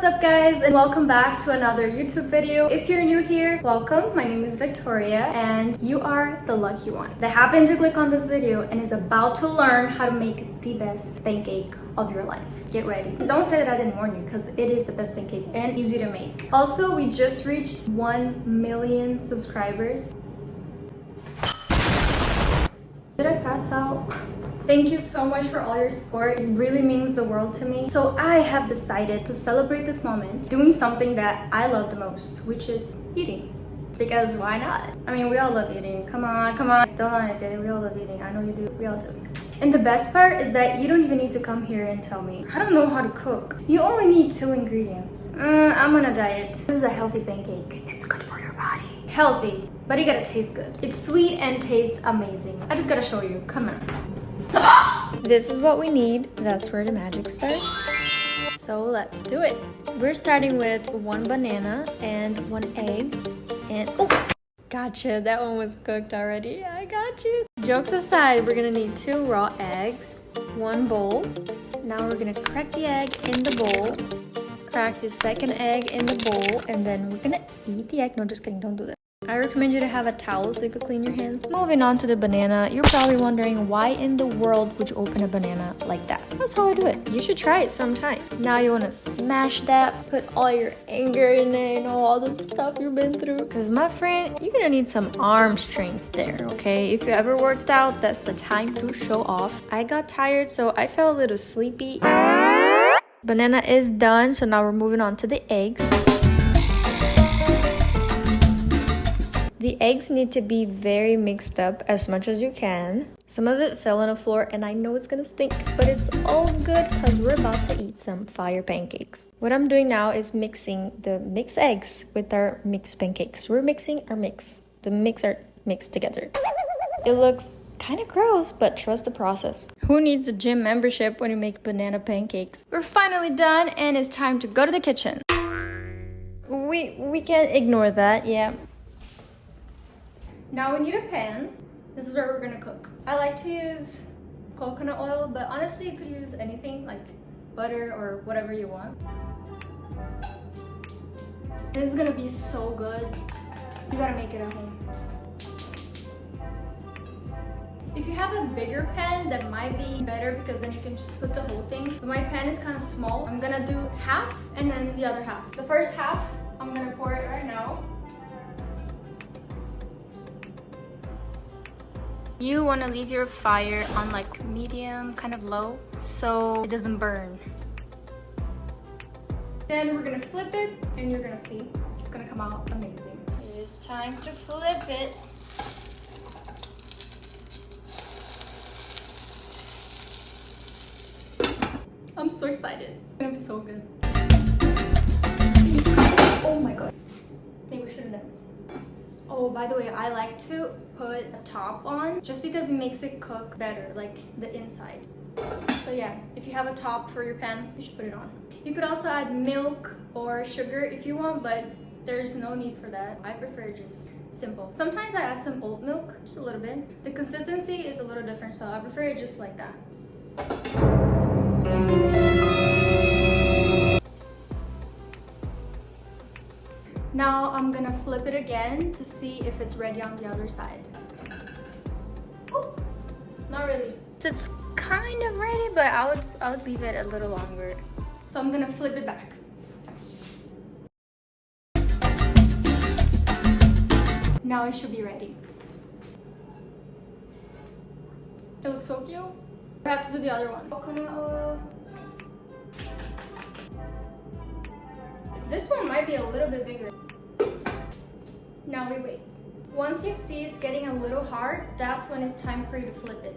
What's up guys, and welcome back to another YouTube video. If you're new here, welcome. My name is Victoria and you are the lucky one that happened to click on this video and is about to learn how to make the best pancake of your life. Get ready. Don't say that I didn't warn you, because it is the best pancake and easy to make. Also, we just reached 1 million subscribers. Did I pass out? Thank you so much for all your support. It really means the world to me. So I have decided to celebrate this moment doing something that I love the most, which is eating. Because why not? I mean, we all love eating. Come on, come on. Don't like it. We all love eating. I know you do. We all do. And the best part is that you don't even need to come here and tell me. I don't know how to cook. You only need 2 ingredients. I'm on a diet. This is a healthy pancake. It's good for your body. Healthy, but it gotta taste good. It's sweet and tastes amazing. I just gotta show you. Come on. This is what we need. That's where the magic starts. So let's do it. We're starting with 1 banana and 1 egg and oh, gotcha, that one was cooked already. I got you. Jokes aside, we're gonna need 2 raw eggs, 1 bowl. Now we're gonna crack the egg in the bowl, crack the second egg in the bowl, and then we're gonna eat the egg. No, just kidding, don't do that. I recommend you to have a towel so you could clean your hands. Moving on to the banana, you're probably wondering why in the world would you open a banana like that? That's how I do it. You should try it sometime. Now you want to smash that, put all your anger in it, you know, all the stuff you've been through. Because my friend, you're gonna need some arm strength there, okay? If you ever worked out, that's the time to show off. I got tired, so I felt a little sleepy. Banana is done, so now we're moving on to the eggs. The eggs need to be very mixed up as much as you can. Some of it fell on the floor and I know it's gonna stink, but it's all good because we're about to eat some fire pancakes. What I'm doing now is mixing the mixed eggs with our mixed pancakes. We're mixing our mix. The mix are mixed together. It looks kind of gross, but trust the process. Who needs a gym membership when you make banana pancakes? We're finally done and it's time to go to the kitchen. We can't ignore that, yeah. Now we need a pan. This is where we're gonna cook. I like to use coconut oil, but honestly you could use anything like butter or whatever you want. This is gonna be so good. You gotta make it at home. If you have a bigger pan, that might be better because then you can just put the whole thing. But my pan is kind of small. I'm gonna do half and then the other half. The first half, I'm gonna pour it right now. You want to leave your fire on like medium, kind of low, so it doesn't burn. Then we're gonna flip it and you're gonna see it's gonna come out amazing. It is time to flip it. I'm so excited. I'm so good. Oh my god. Maybe we should have done this. Oh, by the way, I like to put a top on just because it makes it cook better, like the inside. So yeah, if you have a top for your pan, you should put it on. You could also add milk or sugar if you want, but there's no need for that. I prefer just simple. Sometimes I add some oat milk, just a little bit. The consistency is a little different, so I prefer it just like that. Now I'm gonna flip it again to see if it's ready on the other side. Oh, not really. It's kind of ready, but I would leave it a little longer. So I'm gonna flip it back. Now it should be ready. It looks so cute. I have to do the other one. Coconut oil. This one might be a little bit bigger. Now we wait. Once you see it's getting a little hard, that's when it's time for you to flip it.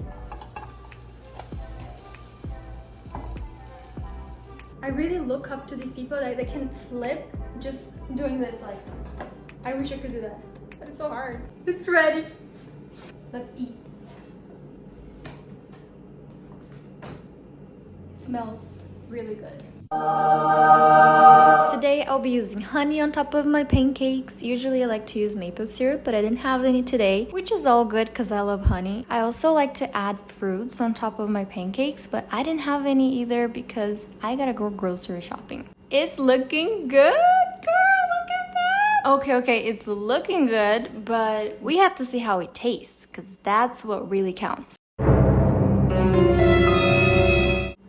I really look up to these people that they can flip just doing this. Like, I wish I could do that, but it's so hard. It's ready. Let's eat. It smells really good. Today I'll be using honey on top of my pancakes. Usually I like to use maple syrup, but I didn't have any today, which is all good because I love honey. I also like to add fruits on top of my pancakes, but I didn't have any either because I gotta go grocery shopping. It's looking good, girl. Look at that. Okay, it's looking good, but we have to see how it tastes, because that's what really counts.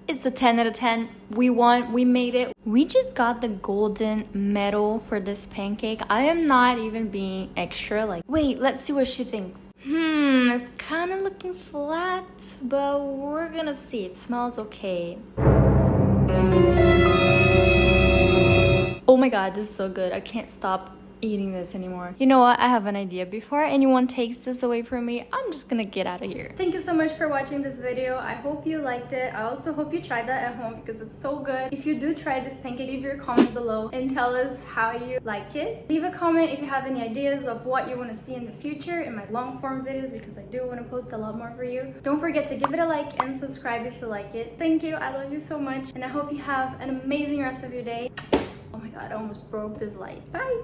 It's a 10 out of 10. We won. We made it. We just got the golden medal for this pancake. I am not even being extra. Like, wait, let's see what she thinks. It's kind of looking flat, but we're gonna see. It smells okay. Oh my god, this is so good. I can't stop eating this anymore. You know what? I have an idea. Before anyone takes this away from me, I'm just gonna get out of here. Thank you so much for watching this video. I hope you liked it. I also hope you tried that at home because it's so good. If you do try this pancake, leave your comment below and tell us how you like it. Leave a comment if you have any ideas of what you want to see in the future in my long form videos, because I do want to post a lot more for you. Don't forget to give it a like and subscribe if you like it. Thank you. I love you so much, and I hope you have an amazing rest of your day. Oh my god, I almost broke this light. Bye.